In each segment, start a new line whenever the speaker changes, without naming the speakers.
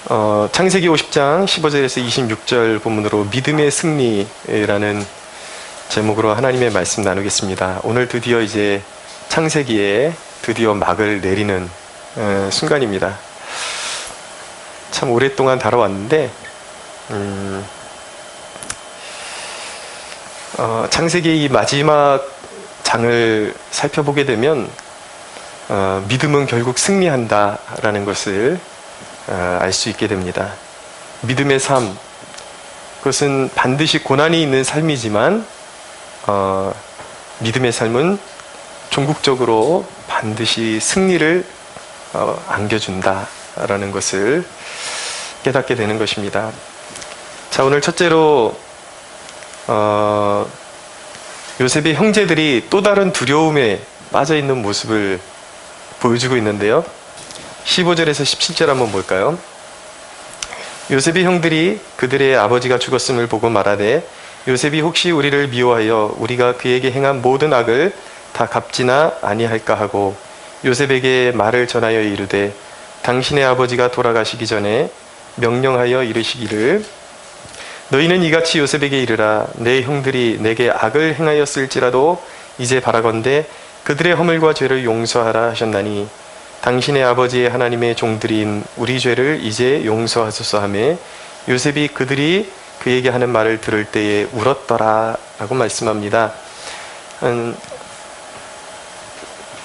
창세기 50장 15절에서 26절 본문으로 믿음의 승리라는 제목으로 하나님의 말씀 나누겠습니다. 오늘 드디어 이제 창세기에 드디어 막을 내리는 순간입니다. 참 오랫동안 다뤄왔는데 창세기 이 마지막 장을 살펴보게 되면 믿음은 결국 승리한다라는 것을 알 수 있게 됩니다. 믿음의 삶, 그것은 반드시 고난이 있는 삶이지만 믿음의 삶은 종국적으로 반드시 승리를 안겨준다라는 것을 깨닫게 되는 것입니다. 자, 오늘 첫째로 요셉의 형제들이 또 다른 두려움에 빠져있는 모습을 보여주고 있는데요. 15절에서 17절 한번 볼까요? 요셉의 형들이 그들의 아버지가 죽었음을 보고 말하되 요셉이 혹시 우리를 미워하여 우리가 그에게 행한 모든 악을 다 갚지나 아니할까 하고 요셉에게 말을 전하여 이르되 당신의 아버지가 돌아가시기 전에 명령하여 이르시기를 너희는 이같이 요셉에게 이르라 내 형들이 내게 악을 행하였을지라도 이제 바라건대 그들의 허물과 죄를 용서하라 하셨나니 당신의 아버지의 하나님의 종들인 우리 죄를 이제 용서하소서 하며 요셉이 그들이 그에게 하는 말을 들을 때에 울었더라 라고 말씀합니다.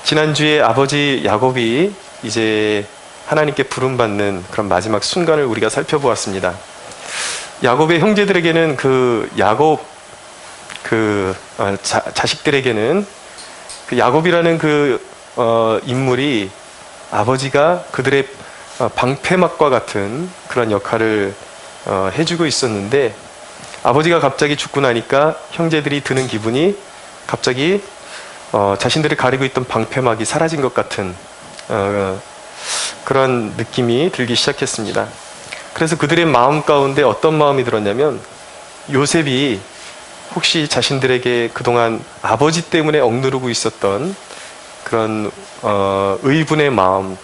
지난주에 아버지 야곱이 이제 하나님께 부름받는 그런 마지막 순간을 우리가 살펴보았습니다. 야곱의 형제들에게는 자식들에게는 그 야곱이라는 인물이 아버지가 그들의 방패막과 같은 그런 역할을 해주고 있었는데 아버지가 갑자기 죽고 나니까 형제들이 드는 기분이 갑자기 자신들이 가리고 있던 방패막이 사라진 것 같은 그런 느낌이 들기 시작했습니다. 그래서 그들의 마음 가운데 어떤 마음이 들었냐면 요셉이 혹시 자신들에게 그동안 아버지 때문에 억누르고 있었던 그런 의분의 마음,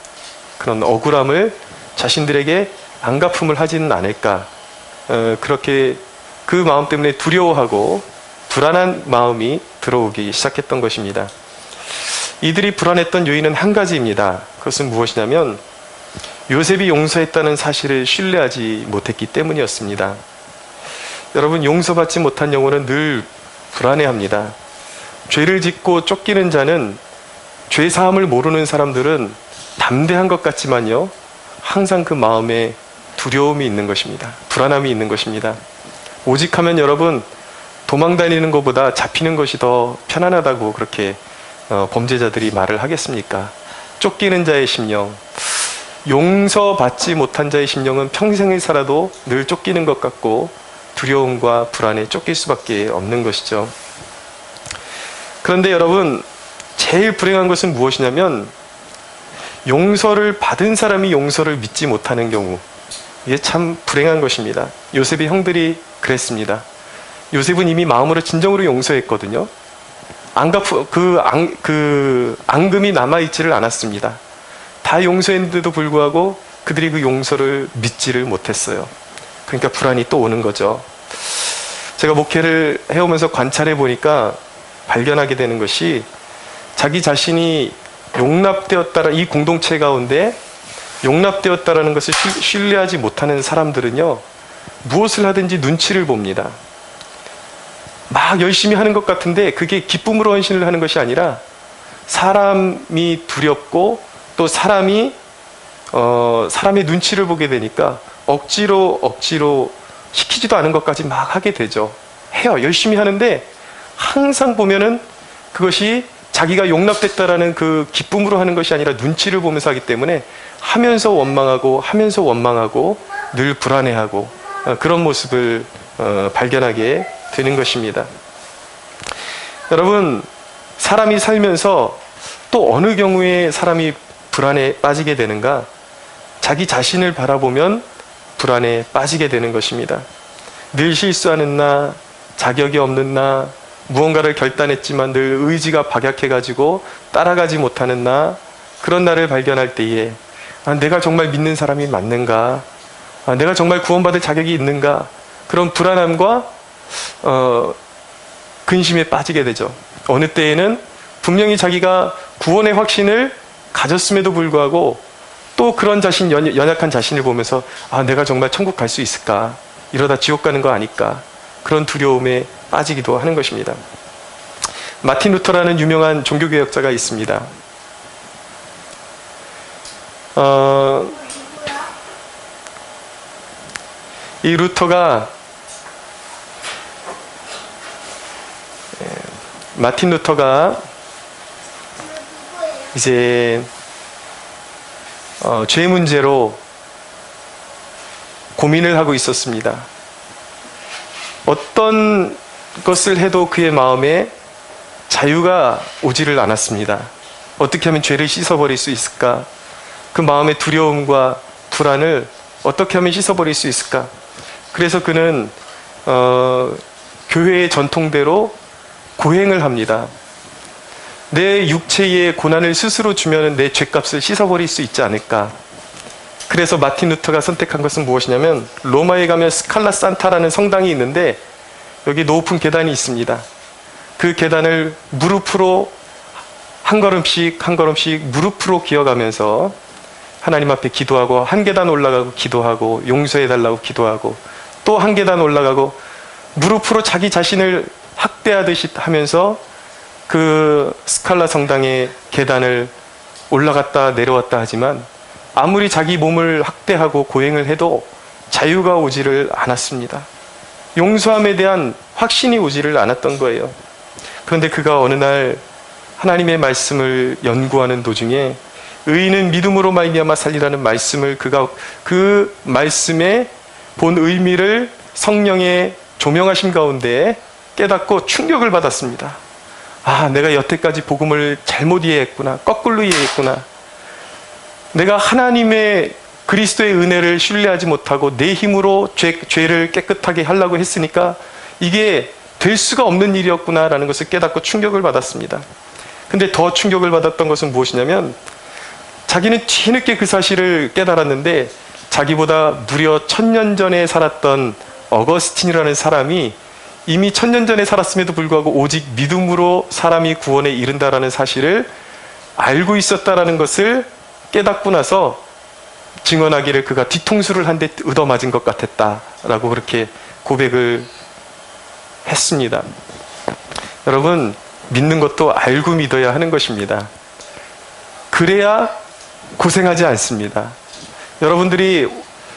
그런 억울함을 자신들에게 안갚음을 하지는 않을까, 그렇게 그 마음 때문에 두려워하고 불안한 마음이 들어오기 시작했던 것입니다. 이들이 불안했던 요인은 한 가지입니다. 그것은 무엇이냐면 요셉이 용서했다는 사실을 신뢰하지 못했기 때문이었습니다. 여러분, 용서받지 못한 영혼은 늘 불안해합니다. 죄를 짓고 쫓기는 자는 죄사함을 모르는 사람들은 담대한 것 같지만요, 항상 그 마음에 두려움이 있는 것입니다. 불안함이 있는 것입니다. 오직 하면 여러분, 도망다니는 것보다 잡히는 것이 더 편안하다고 그렇게 범죄자들이 말을 하겠습니까? 쫓기는 자의 심령, 용서받지 못한 자의 심령은 평생을 살아도 늘 쫓기는 것 같고 두려움과 불안에 쫓길 수밖에 없는 것이죠. 그런데 여러분, 제일 불행한 것은 무엇이냐면 용서를 받은 사람이 용서를 믿지 못하는 경우, 이게 참 불행한 것입니다. 요셉의 형들이 그랬습니다. 요셉은 이미 마음으로 진정으로 용서했거든요. 앙금이 남아있지를 않았습니다. 다 용서했는데도 불구하고 그들이 그 용서를 믿지를 못했어요. 그러니까 불안이 또 오는 거죠. 제가 목회를 해오면서 관찰해 보니까 발견하게 되는 것이 자기 자신이 용납되었다는 이 공동체 가운데 용납되었다라는 것을 신뢰하지 못하는 사람들은요, 무엇을 하든지 눈치를 봅니다. 막 열심히 하는 것 같은데 그게 기쁨으로 헌신을 하는 것이 아니라 사람이 두렵고 또 사람의 눈치를 보게 되니까 억지로 시키지도 않은 것까지 막 하게 되죠. 해요. 열심히 하는데 항상 보면은 그것이 자기가 용납됐다라는 그 기쁨으로 하는 것이 아니라 눈치를 보면서 하기 때문에 하면서 원망하고 늘 불안해하고 그런 모습을 발견하게 되는 것입니다. 여러분, 사람이 살면서 또 어느 경우에 사람이 불안에 빠지게 되는가? 자기 자신을 바라보면 불안에 빠지게 되는 것입니다. 늘 실수하는 나, 자격이 없는 나, 무언가를 결단했지만 늘 의지가 박약해가지고 따라가지 못하는 나, 그런 나를 발견할 때에 내가 정말 믿는 사람이 맞는가? 내가 정말 구원받을 자격이 있는가? 그런 불안함과 근심에 빠지게 되죠. 어느 때에는 분명히 자기가 구원의 확신을 가졌음에도 불구하고 또 그런 연약한 자신을 보면서 내가 정말 천국 갈 수 있을까? 이러다 지옥 가는 거 아닐까? 그런 두려움에 빠지기도 하는 것입니다. 마틴 루터라는 유명한 종교개혁자가 있습니다. 이 마틴 루터가 이제 죄 문제로 고민을 하고 있었습니다. 어떤 것을 해도 그의 마음에 자유가 오지를 않았습니다. 어떻게 하면 죄를 씻어버릴 수 있을까? 그 마음의 두려움과 불안을 어떻게 하면 씻어버릴 수 있을까? 그래서 그는 교회의 전통대로 고행을 합니다. 내 육체의 고난을 스스로 주면 내 죄값을 씻어버릴 수 있지 않을까? 그래서 마틴 루터가 선택한 것은 무엇이냐면 로마에 가면 스칼라 산타라는 성당이 있는데 여기 높은 계단이 있습니다. 그 계단을 무릎으로 한 걸음씩 한 걸음씩 무릎으로 기어가면서 하나님 앞에 기도하고 한 계단 올라가고 기도하고 용서해달라고 기도하고 또 한 계단 올라가고 무릎으로 자기 자신을 학대하듯이 하면서 그 스칼라 성당의 계단을 올라갔다 내려왔다 하지만 아무리 자기 몸을 학대하고 고행을 해도 자유가 오지를 않았습니다. 용서함에 대한 확신이 오지를 않았던 거예요. 그런데 그가 어느 날 하나님의 말씀을 연구하는 도중에 의인은 믿음으로 말미암아 살리라는 말씀을 그가 그 말씀의 본 의미를 성령의 조명하심 가운데 깨닫고 충격을 받았습니다. 내가 여태까지 복음을 잘못 이해했구나. 거꾸로 이해했구나. 내가 하나님의 그리스도의 은혜를 신뢰하지 못하고 내 힘으로 죄를 깨끗하게 하려고 했으니까 이게 될 수가 없는 일이었구나라는 것을 깨닫고 충격을 받았습니다. 근데 더 충격을 받았던 것은 무엇이냐면 자기는 뒤늦게 그 사실을 깨달았는데 자기보다 무려 1000년 전에 살았던 어거스틴이라는 사람이 이미 1000년 전에 살았음에도 불구하고 오직 믿음으로 사람이 구원에 이른다라는 사실을 알고 있었다라는 것을 깨닫고 나서 증언하기를 그가 뒤통수를 한 대 얻어맞은 것 같았다라고 그렇게 고백을 했습니다. 여러분, 믿는 것도 알고 믿어야 하는 것입니다. 그래야 고생하지 않습니다. 여러분들이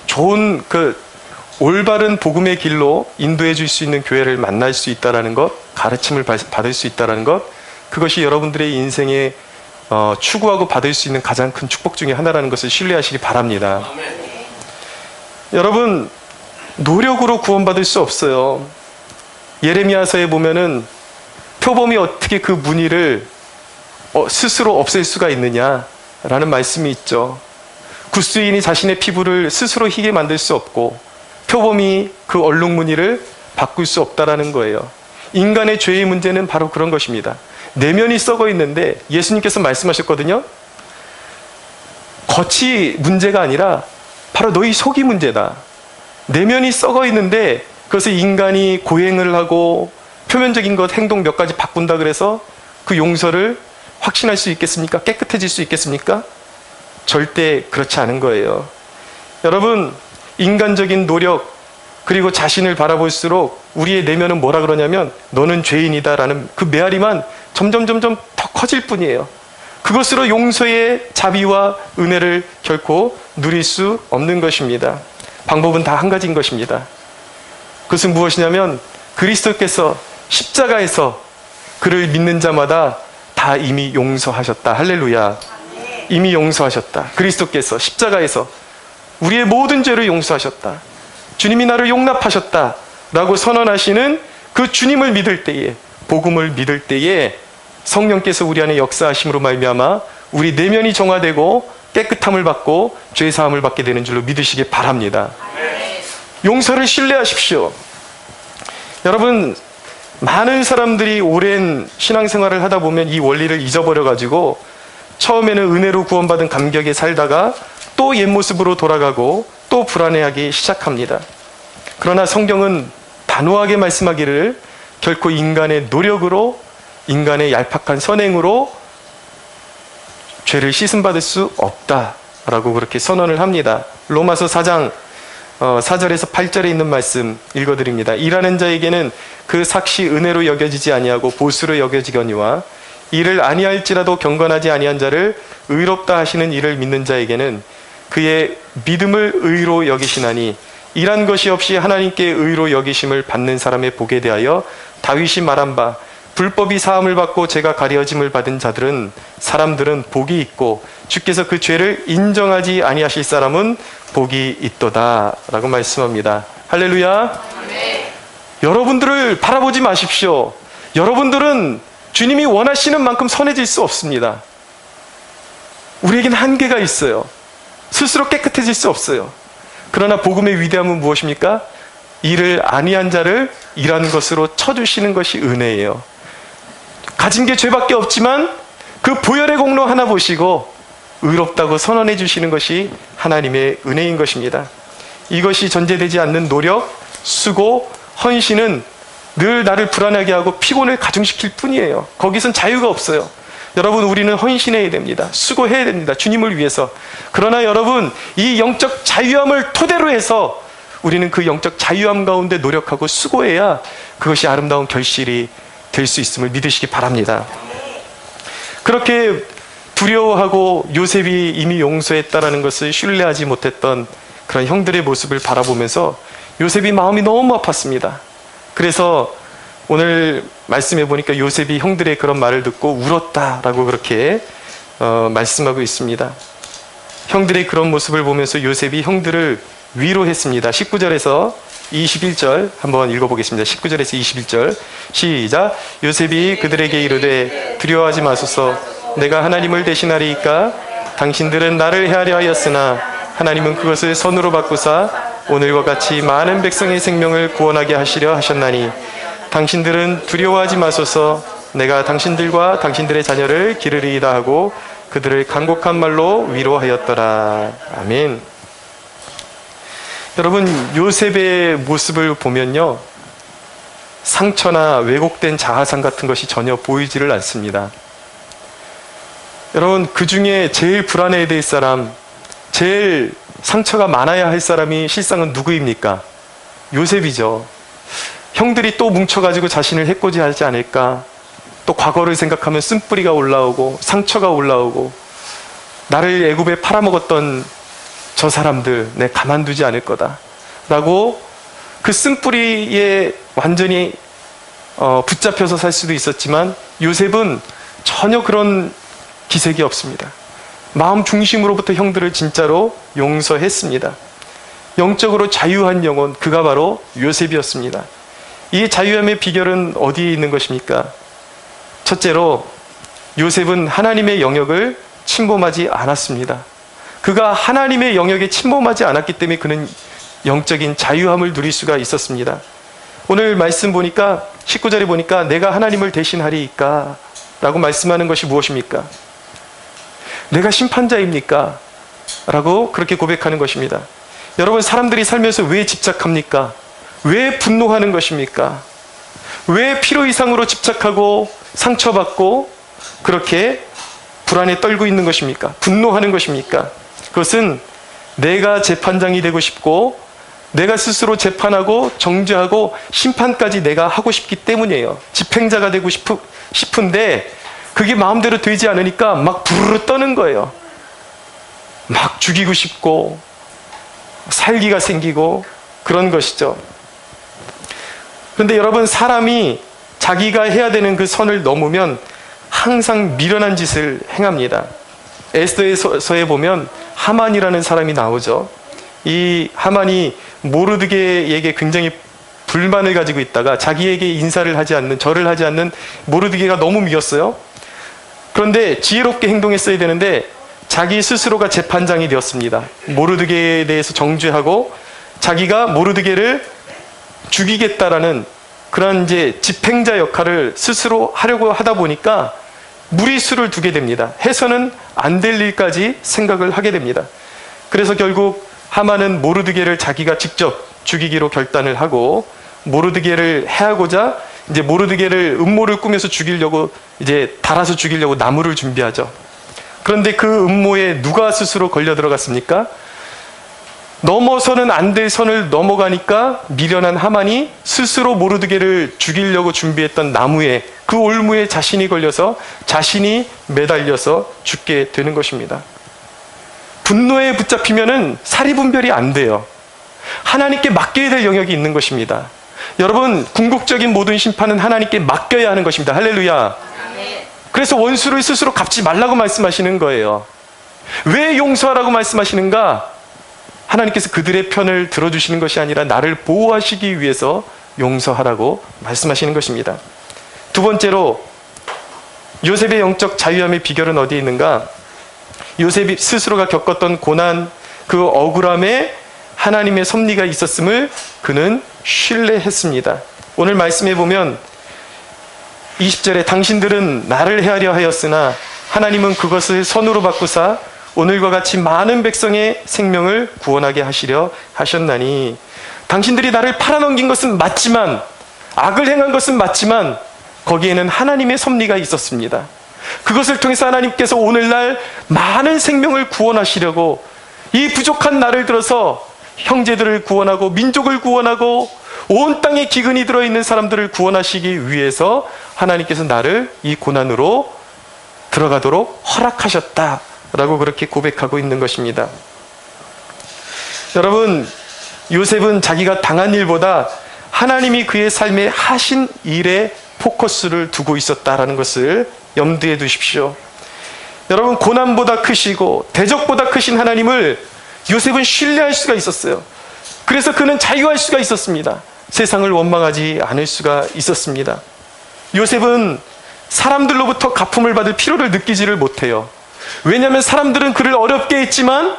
좋은 올바른 복음의 길로 인도해 줄 수 있는 교회를 만날 수 있다는 것, 가르침을 받을 수 있다는 것, 그것이 여러분들의 인생에 추구하고 받을 수 있는 가장 큰 축복 중에 하나라는 것을 신뢰하시기 바랍니다. 여러분, 노력으로 구원받을 수 없어요. 예레미야서에 보면은 표범이 어떻게 그 무늬를 스스로 없앨 수가 있느냐라는 말씀이 있죠. 굿수인이 자신의 피부를 스스로 희게 만들 수 없고 표범이 그 얼룩 무늬를 바꿀 수 없다라는 거예요. 인간의 죄의 문제는 바로 그런 것입니다. 내면이 썩어 있는데 예수님께서 말씀하셨거든요. 겉이 문제가 아니라 바로 너희 속이 문제다. 내면이 썩어 있는데 그것을 인간이 고행을 하고 표면적인 것 행동 몇 가지 바꾼다 그래서 그 용서를 확신할 수 있겠습니까? 깨끗해질 수 있겠습니까? 절대 그렇지 않은 거예요. 여러분, 인간적인 노력 그리고 자신을 바라볼수록 우리의 내면은 뭐라 그러냐면 너는 죄인이다라는 그 메아리만 점점 더 커질 뿐이에요. 그것으로 용서의 자비와 은혜를 결코 누릴 수 없는 것입니다. 방법은 다 한 가지인 것입니다. 그것은 무엇이냐면 그리스도께서 십자가에서 그를 믿는 자마다 다 이미 용서하셨다. 할렐루야. 이미 용서하셨다. 그리스도께서 십자가에서 우리의 모든 죄를 용서하셨다. 주님이 나를 용납하셨다 라고 선언하시는 그 주님을 믿을 때에, 복음을 믿을 때에 성령께서 우리 안에 역사하심으로 말미암아 우리 내면이 정화되고 깨끗함을 받고 죄사함을 받게 되는 줄로 믿으시기 바랍니다. 용서를 신뢰하십시오. 여러분, 많은 사람들이 오랜 신앙생활을 하다 보면 이 원리를 잊어버려가지고 처음에는 은혜로 구원받은 감격에 살다가 또 옛 모습으로 돌아가고 또 불안해하기 시작합니다. 그러나 성경은 단호하게 말씀하기를 결코 인간의 노력으로, 인간의 얄팍한 선행으로 죄를 씻음받을 수 없다라고 그렇게 선언을 합니다. 로마서 4장 4절에서 8절에 있는 말씀 읽어드립니다. 일하는 자에게는 그 삭시 은혜로 여겨지지 아니하고 보수로 여겨지거니와 이를 아니할지라도 경건하지 아니한 자를 의롭다 하시는 이를 믿는 자에게는 그의 믿음을 의로 여기시나니 일한 것이 없이 하나님께 의로 여기심을 받는 사람의 복에 대하여 다윗이 말한 바 불법이 사함을 받고 죄가 가려짐을 받은 사람들은 복이 있고 주께서 그 죄를 인정하지 아니하실 사람은 복이 있도다 라고 말씀합니다. 할렐루야. 네. 여러분들을 바라보지 마십시오. 여러분들은 주님이 원하시는 만큼 선해질 수 없습니다. 우리에겐 한계가 있어요. 스스로 깨끗해질 수 없어요. 그러나 복음의 위대함은 무엇입니까? 일을 아니한 자를 일한 것으로 쳐주시는 것이 은혜예요. 가진 게 죄밖에 없지만 그 보혈의 공로 하나 보시고 의롭다고 선언해 주시는 것이 하나님의 은혜인 것입니다. 이것이 전제되지 않는 노력, 수고, 헌신은 늘 나를 불안하게 하고 피곤을 가중시킬 뿐이에요. 거기선 자유가 없어요. 여러분, 우리는 헌신해야 됩니다. 수고해야 됩니다. 주님을 위해서. 그러나 여러분, 이 영적 자유함을 토대로 해서 우리는 그 영적 자유함 가운데 노력하고 수고해야 그것이 아름다운 결실이 될 수 있음을 믿으시기 바랍니다. 그렇게 두려워하고 요셉이 이미 용서했다라는 것을 신뢰하지 못했던 그런 형들의 모습을 바라보면서 요셉이 마음이 너무 아팠습니다. 그래서 오늘 말씀해 보니까 요셉이 형들의 그런 말을 듣고 울었다라고 그렇게 말씀하고 있습니다. 형들의 그런 모습을 보면서 요셉이 형들을 위로했습니다. 19절에서 21절 한번 읽어보겠습니다. 19절에서 21절 시작. 요셉이 그들에게 이르되 두려워하지 마소서. 내가 하나님을 대신하리이까. 당신들은 나를 해하려 하였으나 하나님은 그것을 선으로 바꾸사 오늘과 같이 많은 백성의 생명을 구원하게 하시려 하셨나니 당신들은 두려워하지 마소서. 내가 당신들과 당신들의 자녀를 기르리이다 하고 그들을 간곡한 말로 위로하였더라. 아멘. 여러분, 요셉의 모습을 보면요, 상처나 왜곡된 자아상 같은 것이 전혀 보이지를 않습니다. 여러분, 그 중에 제일 불안해야 될 사람, 제일 상처가 많아야 할 사람이 실상은 누구입니까? 요셉이죠. 형들이 또 뭉쳐가지고 자신을 해코지하지 않을까, 또 과거를 생각하면 쓴뿌리가 올라오고 상처가 올라오고, 나를 애굽에 팔아먹었던 저 사람들 내 가만두지 않을 거다 라고 그 쓴뿌리에 완전히 붙잡혀서 살 수도 있었지만, 요셉은 전혀 그런 기색이 없습니다. 마음 중심으로부터 형들을 진짜로 용서했습니다. 영적으로 자유한 영혼, 그가 바로 요셉이었습니다. 이 자유함의 비결은 어디에 있는 것입니까? 첫째로, 요셉은 하나님의 영역을 침범하지 않았습니다. 그가 하나님의 영역에 침범하지 않았기 때문에 그는 영적인 자유함을 누릴 수가 있었습니다. 오늘 말씀 보니까 19절에 보니까 내가 하나님을 대신하리이까 라고 말씀하는 것이 무엇입니까? 내가 심판자입니까? 라고 그렇게 고백하는 것입니다. 여러분, 사람들이 살면서 왜 집착합니까? 왜 분노하는 것입니까? 왜 필요 이상으로 집착하고 상처받고 그렇게 불안에 떨고 있는 것입니까? 분노하는 것입니까? 그것은 내가 재판장이 되고 싶고 내가 스스로 재판하고 정죄하고 심판까지 내가 하고 싶기 때문이에요. 집행자가 되고 싶은데 그게 마음대로 되지 않으니까 막 부르르 떠는 거예요. 막 죽이고 싶고 살기가 생기고 그런 것이죠. 그런데 여러분, 사람이 자기가 해야 되는 그 선을 넘으면 항상 미련한 짓을 행합니다. 에스더서에 보면 하만이라는 사람이 나오죠. 이 하만이 모르드게에게 굉장히 불만을 가지고 있다가 자기에게 인사를 하지 않는, 절을 하지 않는 모르드게가 너무 미웠어요. 그런데 지혜롭게 행동했어야 되는데 자기 스스로가 재판장이 되었습니다. 모르드게에 대해서 정죄하고 자기가 모르드게를 죽이겠다라는 그런 이제 집행자 역할을 스스로 하려고 하다 보니까 무리수를 두게 됩니다. 해서는 안 될 일까지 생각을 하게 됩니다. 그래서 결국 하만은 모르드게를 자기가 직접 죽이기로 결단을 하고 모르드게를 해하고자 이제 모르드게를 음모를 꾸며서 죽이려고 이제 달아서 죽이려고 나무를 준비하죠. 그런데 그 음모에 누가 스스로 걸려 들어갔습니까? 넘어서는 안 될 선을 넘어가니까 미련한 하만이 스스로 모르드게를 죽이려고 준비했던 나무에 그 올무에 자신이 걸려서 자신이 매달려서 죽게 되는 것입니다. 분노에 붙잡히면은 사리분별이 안 돼요. 하나님께 맡겨야 될 영역이 있는 것입니다. 여러분, 궁극적인 모든 심판은 하나님께 맡겨야 하는 것입니다. 할렐루야. 그래서 원수를 스스로 갚지 말라고 말씀하시는 거예요. 왜 용서하라고 말씀하시는가? 하나님께서 그들의 편을 들어주시는 것이 아니라 나를 보호하시기 위해서 용서하라고 말씀하시는 것입니다. 두 번째로 요셉의 영적 자유함의 비결은 어디에 있는가? 요셉이 스스로가 겪었던 고난, 그 억울함에 하나님의 섭리가 있었음을 그는 신뢰했습니다. 오늘 말씀해 보면 20절에 당신들은 나를 헤아려 하였으나 하나님은 그것을 선으로 바꾸사 오늘과 같이 많은 백성의 생명을 구원하게 하시려 하셨나니, 당신들이 나를 팔아넘긴 것은 맞지만, 악을 행한 것은 맞지만 거기에는 하나님의 섭리가 있었습니다. 그것을 통해서 하나님께서 오늘날 많은 생명을 구원하시려고 이 부족한 나를 들어서 형제들을 구원하고 민족을 구원하고 온 땅에 기근이 들어있는 사람들을 구원하시기 위해서 하나님께서 나를 이 고난으로 들어가도록 허락하셨다라고 그렇게 고백하고 있는 것입니다. 여러분, 요셉은 자기가 당한 일보다 하나님이 그의 삶에 하신 일에 포커스를 두고 있었다라는 것을 염두에 두십시오. 여러분, 고난보다 크시고 대적보다 크신 하나님을 요셉은 신뢰할 수가 있었어요. 그래서 그는 자유할 수가 있었습니다. 세상을 원망하지 않을 수가 있었습니다. 요셉은 사람들로부터 가품을 받을 필요를 느끼지를 못해요. 왜냐하면 사람들은 그를 어렵게 했지만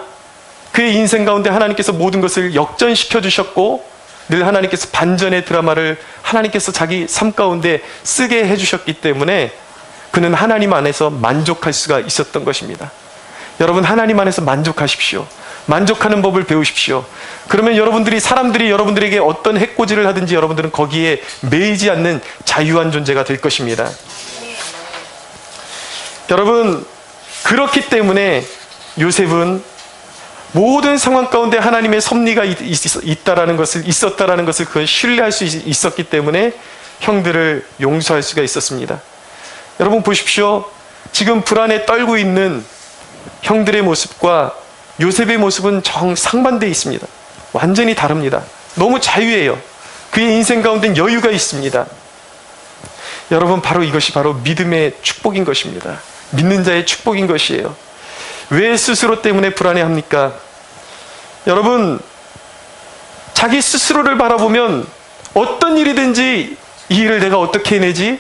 그의 인생 가운데 하나님께서 모든 것을 역전시켜 주셨고 늘 하나님께서 반전의 드라마를 하나님께서 자기 삶 가운데 쓰게 해주셨기 때문에 그는 하나님 안에서 만족할 수가 있었던 것입니다. 여러분, 하나님 안에서 만족하십시오. 만족하는 법을 배우십시오. 그러면 여러분들이, 사람들이 여러분들에게 어떤 해코지를 하든지 여러분들은 거기에 매이지 않는 자유한 존재가 될 것입니다. 여러분, 그렇기 때문에 요셉은 모든 상황 가운데 하나님의 섭리가 있었다라는 것을 그건 신뢰할 수 있었기 때문에 형들을 용서할 수가 있었습니다. 여러분 보십시오. 지금 불안에 떨고 있는 형들의 모습과 요셉의 모습은 정상반대에 있습니다. 완전히 다릅니다. 너무 자유해요. 그의 인생 가운데는 여유가 있습니다. 여러분, 바로 이것이 바로 믿음의 축복인 것입니다. 믿는 자의 축복인 것이에요. 왜 스스로 때문에 불안해합니까? 여러분, 자기 스스로를 바라보면 어떤 일이든지 이 일을 내가 어떻게 해내지?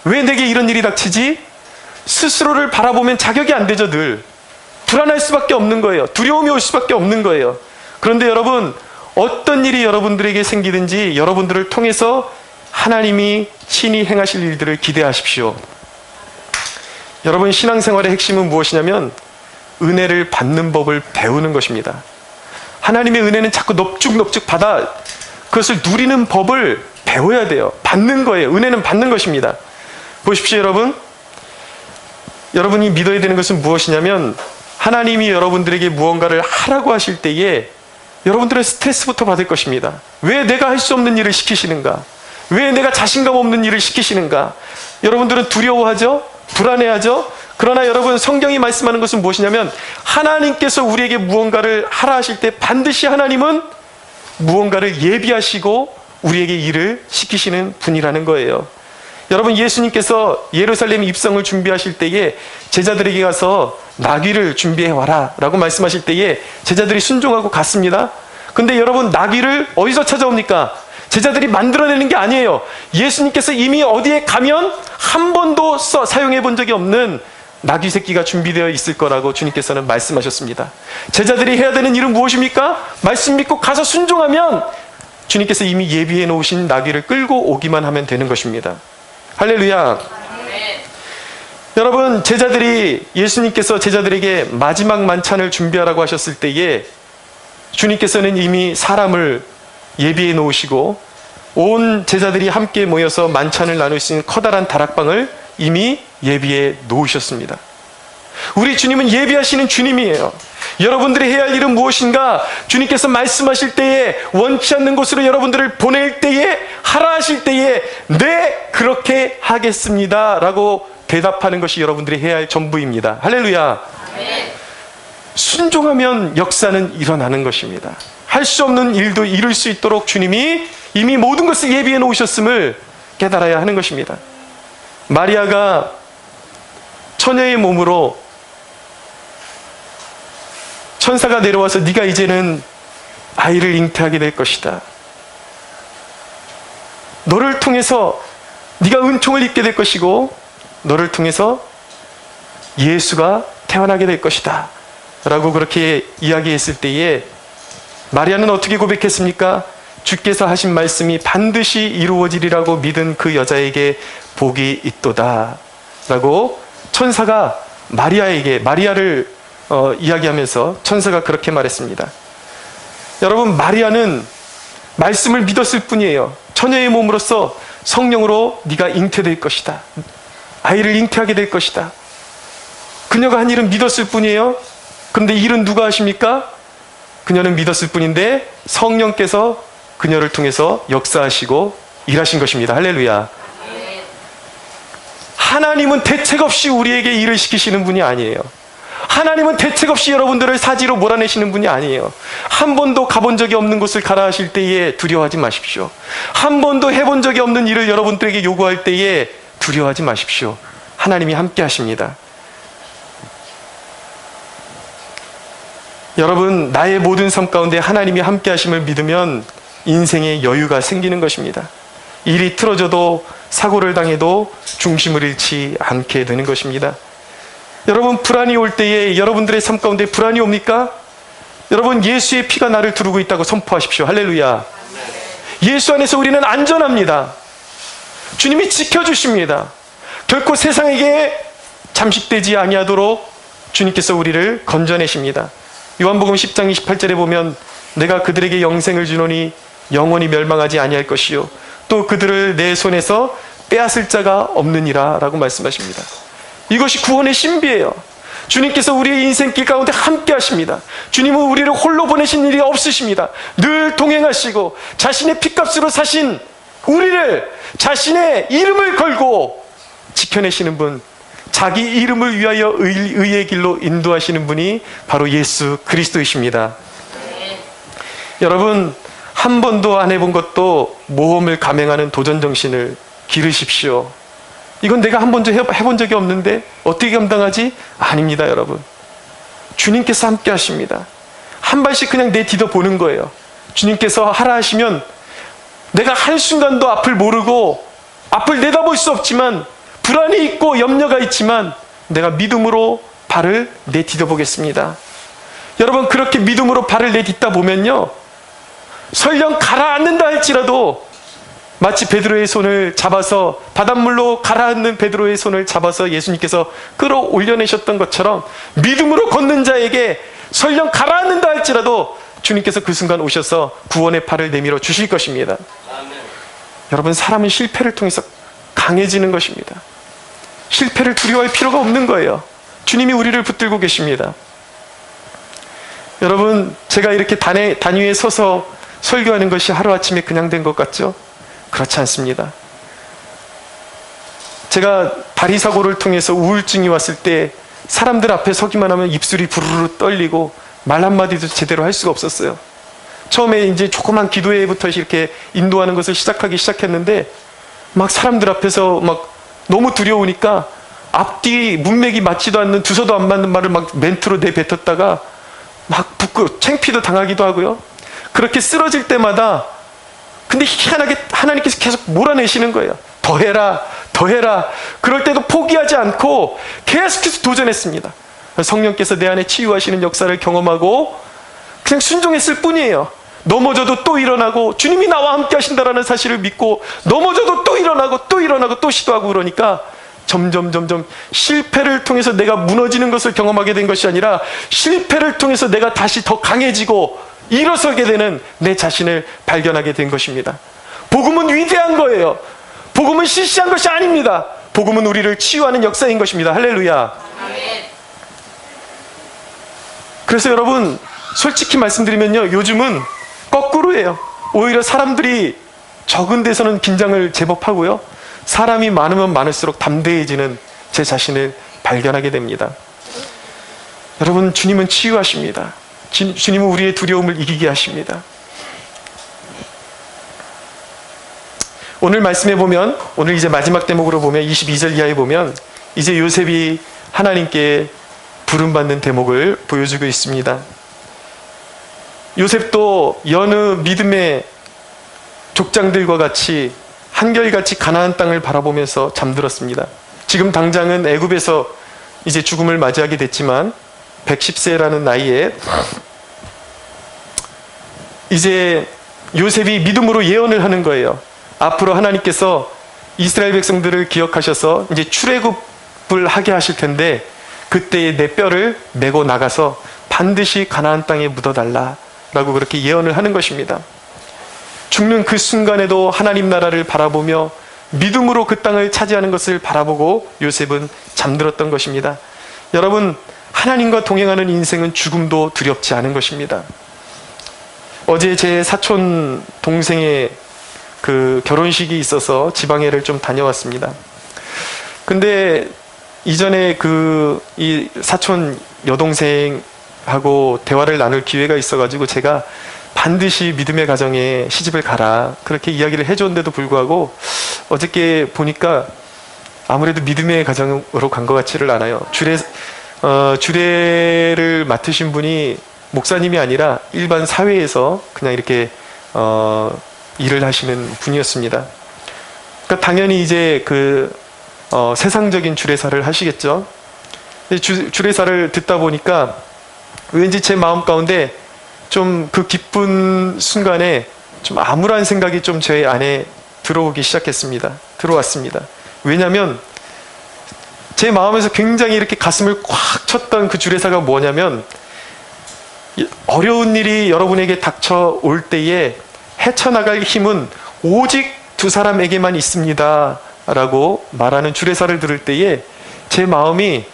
왜 내게 이런 일이 닥치지? 스스로를 바라보면 자격이 안 되죠. 늘 불안할 수밖에 없는 거예요. 두려움이 올 수밖에 없는 거예요. 그런데 여러분, 어떤 일이 여러분들에게 생기든지 여러분들을 통해서 하나님이 친히 행하실 일들을 기대하십시오. 여러분, 신앙생활의 핵심은 무엇이냐면 은혜를 받는 법을 배우는 것입니다. 하나님의 은혜는 자꾸 넙죽넙죽 받아 그것을 누리는 법을 배워야 돼요. 받는 거예요. 은혜는 받는 것입니다. 보십시오, 여러분. 여러분이 믿어야 되는 것은 무엇이냐면 하나님이 여러분들에게 무언가를 하라고 하실 때에 여러분들은 스트레스부터 받을 것입니다. 왜 내가 할 수 없는 일을 시키시는가? 왜 내가 자신감 없는 일을 시키시는가? 여러분들은 두려워하죠? 불안해하죠? 그러나 여러분, 성경이 말씀하는 것은 무엇이냐면 하나님께서 우리에게 무언가를 하라 하실 때 반드시 하나님은 무언가를 예비하시고 우리에게 일을 시키시는 분이라는 거예요. 여러분, 예수님께서 예루살렘 입성을 준비하실 때에 제자들에게 가서 나귀를 준비해 와라 라고 말씀하실 때에 제자들이 순종하고 갔습니다. 근데 여러분, 나귀를 어디서 찾아옵니까? 제자들이 만들어내는 게 아니에요. 예수님께서 이미 어디에 가면 한 번도 사용해 본 적이 없는 나귀 새끼가 준비되어 있을 거라고 주님께서는 말씀하셨습니다. 제자들이 해야 되는 일은 무엇입니까? 말씀 믿고 가서 순종하면 주님께서 이미 예비해 놓으신 나귀를 끌고 오기만 하면 되는 것입니다. 할렐루야. 네. 여러분, 예수님께서 제자들에게 마지막 만찬을 준비하라고 하셨을 때에 주님께서는 이미 사람을 예비해 놓으시고 온 제자들이 함께 모여서 만찬을 나눌 수 있는 커다란 다락방을 이미 예비해 놓으셨습니다. 우리 주님은 예비하시는 주님이에요. 여러분들이 해야 할 일은 무엇인가? 주님께서 말씀하실 때에, 원치 않는 곳으로 여러분들을 보낼 때에, 하라 하실 때에 네, 그렇게 하겠습니다 라고 대답하는 것이 여러분들이 해야 할 전부입니다. 할렐루야. 아멘. 순종하면 역사는 일어나는 것입니다. 할 수 없는 일도 이룰 수 있도록 주님이 이미 모든 것을 예비해 놓으셨음을 깨달아야 하는 것입니다. 마리아가 처녀의 몸으로 천사가 내려와서 네가 이제는 아이를 잉태하게 될 것이다. 너를 통해서 네가 은총을 입게 될 것이고 너를 통해서 예수가 태어나게 될 것이다 라고 그렇게 이야기했을 때에 마리아는 어떻게 고백했습니까? 주께서 하신 말씀이 반드시 이루어지리라고 믿은 그 여자에게 복이 있도다 라고 천사가 마리아를 이야기하면서 천사가 그렇게 말했습니다. 여러분, 마리아는 말씀을 믿었을 뿐이에요. 처녀의 몸으로서 성령으로 네가 잉태될 것이다. 아이를 잉태하게 될 것이다. 그녀가 한 일은 믿었을 뿐이에요. 그런데 일은 누가 하십니까? 그녀는 믿었을 뿐인데 성령께서 그녀를 통해서 역사하시고 일하신 것입니다. 할렐루야. 하나님은 대책 없이 우리에게 일을 시키시는 분이 아니에요. 하나님은 대책 없이 여러분들을 사지로 몰아내시는 분이 아니에요. 한 번도 가본 적이 없는 곳을 가라 하실 때에 두려워하지 마십시오. 한 번도 해본 적이 없는 일을 여러분들에게 요구할 때에 두려워하지 마십시오. 하나님이 함께 하십니다. 여러분, 나의 모든 삶 가운데 하나님이 함께 하심을 믿으면 인생에 여유가 생기는 것입니다. 일이 틀어져도 사고를 당해도 중심을 잃지 않게 되는 것입니다. 여러분, 불안이 올 때에 여러분들의 삶 가운데 불안이 옵니까? 여러분, 예수의 피가 나를 두르고 있다고 선포하십시오. 할렐루야. 예수 안에서 우리는 안전합니다. 주님이 지켜주십니다. 결코 세상에게 잠식되지 아니하도록 주님께서 우리를 건져내십니다. 요한복음 10장 28절에 보면 내가 그들에게 영생을 주노니 영원히 멸망하지 아니할 것이요 또 그들을 내 손에서 빼앗을 자가 없느니라 라고 말씀하십니다. 이것이 구원의 신비예요. 주님께서 우리의 인생길 가운데 함께 하십니다. 주님은 우리를 홀로 보내신 일이 없으십니다. 늘 동행하시고 자신의 피값으로 사신 우리를 자신의 이름을 걸고 지켜내시는 분, 자기 이름을 위하여 의의 길로 인도하시는 분이 바로 예수 그리스도이십니다. 여러분, 한 번도 안 해본 것도 모험을 감행하는 도전정신을 기르십시오. 이건 내가 한 번도 해본 적이 없는데 어떻게 감당하지? 아닙니다, 여러분. 주님께서 함께 하십니다. 한 발씩 그냥 내디뎌 보는 거예요. 주님께서 하라 하시면 내가 한순간도 앞을 모르고 앞을 내다볼 수 없지만 불안이 있고 염려가 있지만 내가 믿음으로 발을 내디뎌 보겠습니다. 여러분, 그렇게 믿음으로 발을 내딛다 보면요, 설령 가라앉는다 할지라도 마치 베드로의 손을 잡아서 바닷물로 가라앉는 베드로의 손을 잡아서 예수님께서 끌어올려내셨던 것처럼 믿음으로 걷는 자에게 설령 가라앉는다 할지라도 주님께서 그 순간 오셔서 구원의 팔을 내밀어 주실 것입니다. 아멘. 여러분, 사람은 실패를 통해서 강해지는 것입니다. 실패를 두려워할 필요가 없는 거예요. 주님이 우리를 붙들고 계십니다. 여러분, 제가 이렇게 단 위에 서서 설교하는 것이 하루아침에 그냥 된 것 같죠? 그렇지 않습니다. 제가 다리 사고를 통해서 우울증이 왔을 때 사람들 앞에 서기만 하면 입술이 부르르 떨리고 말 한마디도 제대로 할 수가 없었어요. 처음에 이제 조그만 기도회부터 이렇게 인도하는 것을 시작했는데 막 사람들 앞에서 막 너무 두려우니까 앞뒤 문맥이 맞지도 않는 두서도 안 맞는 말을 막 멘트로 내뱉었다가 막 창피도 당하기도 하고요. 그렇게 쓰러질 때마다 근데 희한하게 하나님께서 계속 몰아내시는 거예요. 더 해라, 더 해라. 그럴 때도 포기하지 않고 계속해서 도전했습니다. 성령께서 내 안에 치유하시는 역사를 경험하고 그냥 순종했을 뿐이에요. 넘어져도 또 일어나고 주님이 나와 함께 하신다라는 사실을 믿고 넘어져도 또 일어나고 또 일어나고 또 시도하고 그러니까 점점 실패를 통해서 내가 무너지는 것을 경험하게 된 것이 아니라 실패를 통해서 내가 다시 더 강해지고 일어서게 되는 내 자신을 발견하게 된 것입니다. 복음은 위대한 거예요. 복음은 시시한 것이 아닙니다. 복음은 우리를 치유하는 역사인 것입니다. 할렐루야. 그래서 여러분, 솔직히 말씀드리면요, 요즘은 거꾸로예요. 오히려 사람들이 적은 데서는 긴장을 제법 하고요, 사람이 많으면 많을수록 담대해지는 제 자신을 발견하게 됩니다. 여러분, 주님은 치유하십니다. 주님은 우리의 두려움을 이기게 하십니다. 오늘 말씀에 보면, 오늘 이제 마지막 대목으로 보면 22절 이하에 보면 이제 요셉이 하나님께 부름받는 대목을 보여주고 있습니다. 요셉도 여느 믿음의 족장들과 같이 한결같이 가나안 땅을 바라보면서 잠들었습니다. 지금 당장은 애굽에서 이제 죽음을 맞이하게 됐지만 110세라는 나이에 이제 요셉이 믿음으로 예언을 하는 거예요. 앞으로 하나님께서 이스라엘 백성들을 기억하셔서 이제 출애굽을 하게 하실 텐데 그때에 내 뼈를 메고 나가서 반드시 가나안 땅에 묻어달라라고 그렇게 예언을 하는 것입니다. 죽는 그 순간에도 하나님 나라를 바라보며 믿음으로 그 땅을 차지하는 것을 바라보고 요셉은 잠들었던 것입니다. 여러분, 하나님과 동행하는 인생은 죽음도 두렵지 않은 것입니다. 어제 제 사촌 동생의 그 결혼식이 있어서 지방에를 좀 다녀왔습니다. 근데 이전에 이 사촌 여동생하고 대화를 나눌 기회가 있어가지고 제가 반드시 믿음의 가정에 시집을 가라 그렇게 이야기를 해줬는데도 불구하고 어저께 보니까 아무래도 믿음의 가정으로 간 것 같지를 않아요. 주례를 맡으신 분이 목사님이 아니라 일반 사회에서 그냥 이렇게 일을 하시는 분이었습니다. 그러니까 당연히 이제 세상적인 주례사를 하시겠죠. 주례사를 듣다 보니까 왠지 제 마음 가운데 좀 그 기쁜 순간에 좀 암울한 생각이 좀 제 안에 들어왔습니다. 왜냐하면 제 마음에서 굉장히 이렇게 가슴을 꽉 쳤던 그 주례사가 뭐냐면, 어려운 일이 여러분에게 닥쳐올 때에 헤쳐나갈 힘은 오직 두 사람에게만 있습니다 라고 말하는 주례사를 들을 때에 제 마음이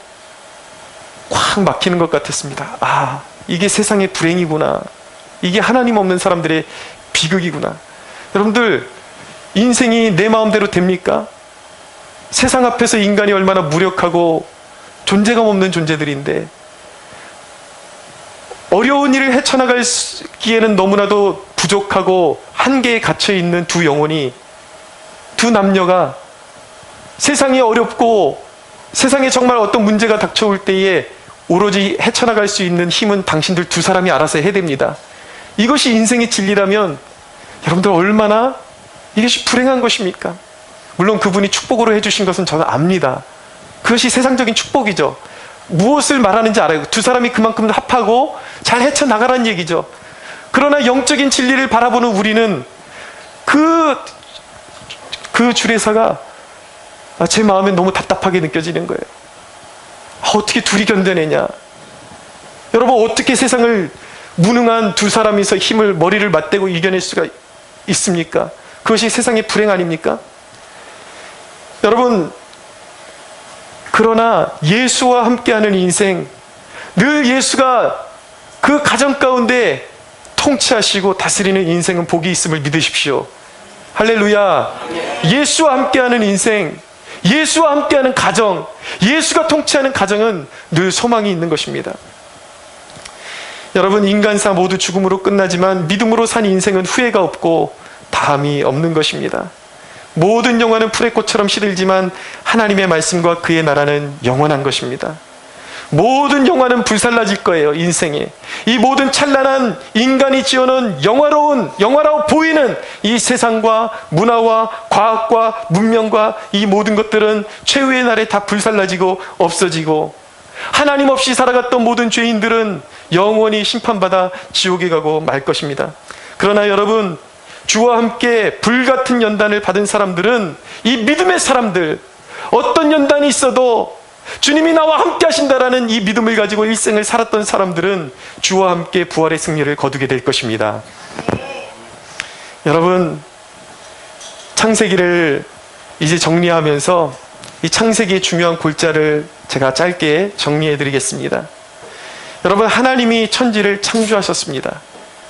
꽉 막히는 것 같았습니다. 아, 이게 세상의 불행이구나. 이게 하나님 없는 사람들의 비극이구나. 여러분들, 인생이 내 마음대로 됩니까? 세상 앞에서 인간이 얼마나 무력하고 존재감 없는 존재들인데, 어려운 일을 헤쳐나가기에는 너무나도 부족하고 한계에 갇혀있는 두 영혼이, 두 남녀가 세상이 어렵고 세상에 정말 어떤 문제가 닥쳐올 때에 오로지 헤쳐나갈 수 있는 힘은 당신들 두 사람이 알아서 해야 됩니다. 이것이 인생의 진리라면 여러분들 얼마나 이것이 불행한 것입니까? 물론 그분이 축복으로 해주신 것은 저는 압니다. 그것이 세상적인 축복이죠. 무엇을 말하는지 알아요. 두 사람이 그만큼 합하고 잘 헤쳐나가라는 얘기죠. 그러나 영적인 진리를 바라보는 우리는 그 주례사가 제 마음에 너무 답답하게 느껴지는 거예요. 어떻게 둘이 견뎌내냐? 여러분, 어떻게 세상을 무능한 두 사람이서 머리를 맞대고 이겨낼 수가 있습니까? 그것이 세상의 불행 아닙니까? 여러분, 그러나 예수와 함께하는 인생, 늘 예수가 그 가정 가운데 통치하시고 다스리는 인생은 복이 있음을 믿으십시오. 할렐루야. 예수와 함께하는 인생, 예수와 함께하는 가정, 예수가 통치하는 가정은 늘 소망이 있는 것입니다. 여러분, 인간사 모두 죽음으로 끝나지만 믿음으로 산 인생은 후회가 없고 다함이 없는 것입니다. 모든 영화는 풀의 꽃처럼 시들지만 하나님의 말씀과 그의 나라는 영원한 것입니다. 모든 영화는 불살라질 거예요. 인생에 이 모든 찬란한 인간이 지어놓은 영화라고 보이는 이 세상과 문화와 과학과 문명과 이 모든 것들은 최후의 날에 다 불살라지고 없어지고, 하나님 없이 살아갔던 모든 죄인들은 영원히 심판받아 지옥에 가고 말 것입니다. 그러나 여러분, 주와 함께 불같은 연단을 받은 사람들은, 이 믿음의 사람들, 어떤 연단이 있어도 주님이 나와 함께 하신다라는 이 믿음을 가지고 일생을 살았던 사람들은 주와 함께 부활의 승리를 거두게 될 것입니다. 여러분, 창세기를 이제 정리하면서 이 창세기의 중요한 골자를 제가 짧게 정리해 드리겠습니다. 여러분, 하나님이 천지를 창조하셨습니다.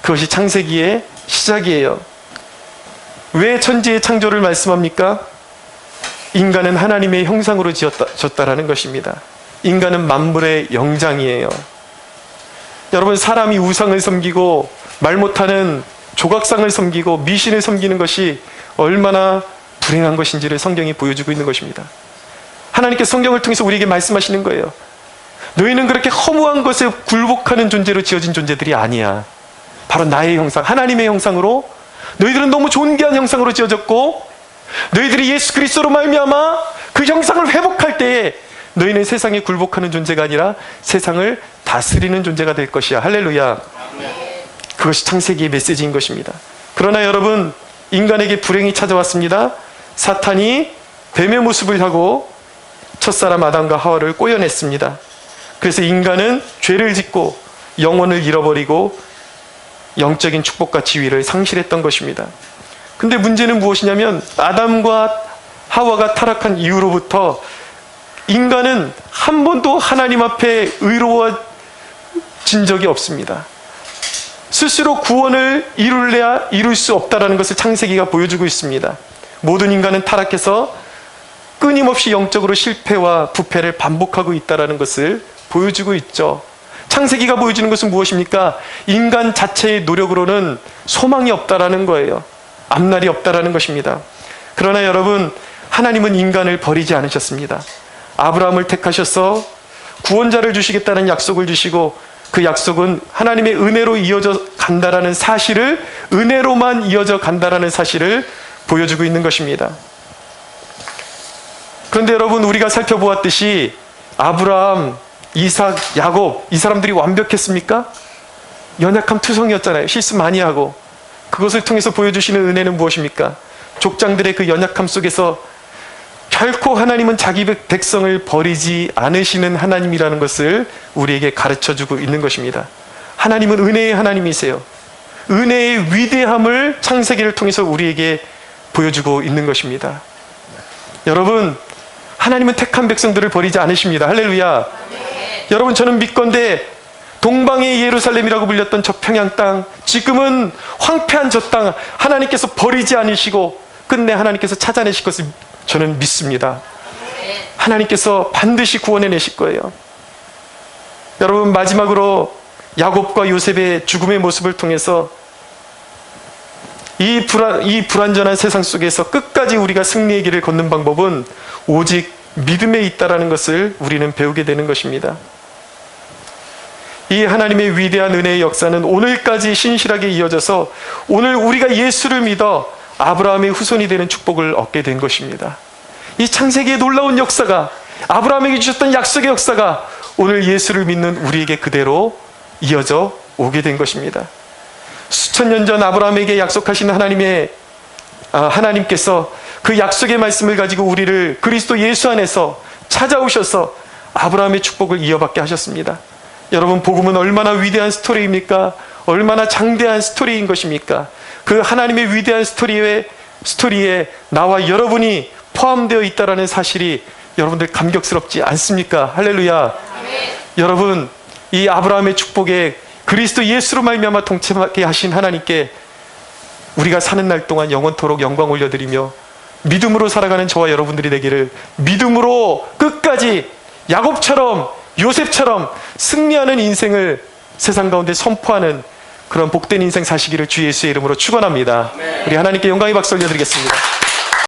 그것이 창세기의 시작이에요. 왜 천지의 창조를 말씀합니까? 인간은 하나님의 형상으로 지었다라는 것입니다. 인간은 만물의 영장이에요. 여러분, 사람이 우상을 섬기고 말 못하는 조각상을 섬기고 미신을 섬기는 것이 얼마나 불행한 것인지를 성경이 보여주고 있는 것입니다. 하나님께서 성경을 통해서 우리에게 말씀하시는 거예요. 너희는 그렇게 허무한 것에 굴복하는 존재로 지어진 존재들이 아니야. 바로 나의 형상, 하나님의 형상으로, 너희들은 너무 존귀한 형상으로 지어졌고, 너희들이 예수 그리스도로 말미암아 그 형상을 회복할 때에 너희는 세상에 굴복하는 존재가 아니라 세상을 다스리는 존재가 될 것이야. 할렐루야. 그것이 창세기의 메시지인 것입니다. 그러나 여러분, 인간에게 불행이 찾아왔습니다. 사탄이 뱀의 모습을 하고 첫사람 아담과 하와를 꼬여냈습니다. 그래서 인간은 죄를 짓고 영혼을 잃어버리고 영적인 축복과 지위를 상실했던 것입니다. 근데 문제는 무엇이냐면, 아담과 하와가 타락한 이후로부터 인간은 한 번도 하나님 앞에 의로워진 적이 없습니다. 스스로 구원을 이룰 수 없다는 것을 창세기가 보여주고 있습니다. 모든 인간은 타락해서 끊임없이 영적으로 실패와 부패를 반복하고 있다는 것을 보여주고 있죠. 창세기가 보여주는 것은 무엇입니까? 인간 자체의 노력으로는 소망이 없다라는 거예요. 앞날이 없다라는 것입니다. 그러나 여러분, 하나님은 인간을 버리지 않으셨습니다. 아브라함을 택하셔서 구원자를 주시겠다는 약속을 주시고, 그 약속은 하나님의 은혜로 이어져 간다라는 사실을, 은혜로만 이어져 간다라는 사실을 보여주고 있는 것입니다. 그런데 여러분, 우리가 살펴보았듯이 아브라함, 이삭, 야곱, 이 사람들이 완벽했습니까? 연약한 투성이었잖아요. 실수 많이 하고. 그것을 통해서 보여주시는 은혜는 무엇입니까? 족장들의 그 연약함 속에서 결코 하나님은 자기 백성을 버리지 않으시는 하나님이라는 것을 우리에게 가르쳐주고 있는 것입니다. 하나님은 은혜의 하나님이세요. 은혜의 위대함을 창세기를 통해서 우리에게 보여주고 있는 것입니다. 여러분, 하나님은 택한 백성들을 버리지 않으십니다. 할렐루야. 여러분, 저는 믿건대 동방의 예루살렘이라고 불렸던 저 평양 땅, 지금은 황폐한 저 땅, 하나님께서 버리지 않으시고 끝내 하나님께서 찾아내실 것을 저는 믿습니다. 하나님께서 반드시 구원해내실 거예요. 여러분, 마지막으로 야곱과 요셉의 죽음의 모습을 통해서 이 불완전한 세상 속에서 끝까지 우리가 승리의 길을 걷는 방법은 오직 믿음에 있다라는 것을 우리는 배우게 되는 것입니다. 이 하나님의 위대한 은혜의 역사는 오늘까지 신실하게 이어져서 오늘 우리가 예수를 믿어 아브라함의 후손이 되는 축복을 얻게 된 것입니다. 이 창세기의 놀라운 역사가, 아브라함에게 주셨던 약속의 역사가 오늘 예수를 믿는 우리에게 그대로 이어져 오게 된 것입니다. 수천 년 전 아브라함에게 약속하신 하나님께서 그 약속의 말씀을 가지고 우리를 그리스도 예수 안에서 찾아오셔서 아브라함의 축복을 이어받게 하셨습니다. 여러분, 복음은 얼마나 위대한 스토리입니까? 얼마나 장대한 스토리인 것입니까? 그 하나님의 위대한 스토리에 나와 여러분이 포함되어 있다는 사실이 여러분들 감격스럽지 않습니까? 할렐루야. 여러분, 이 아브라함의 축복에 그리스도 예수로 말미암아 동참하게 하신 하나님께 우리가 사는 날 동안 영원토록 영광 올려드리며 믿음으로 살아가는 저와 여러분들이 되기를, 믿음으로 끝까지 야곱처럼 요셉처럼 승리하는 인생을 세상 가운데 선포하는 그런 복된 인생 사시기를 주 예수의 이름으로 축원합니다. 우리 하나님께 영광의 박수 올려드리겠습니다.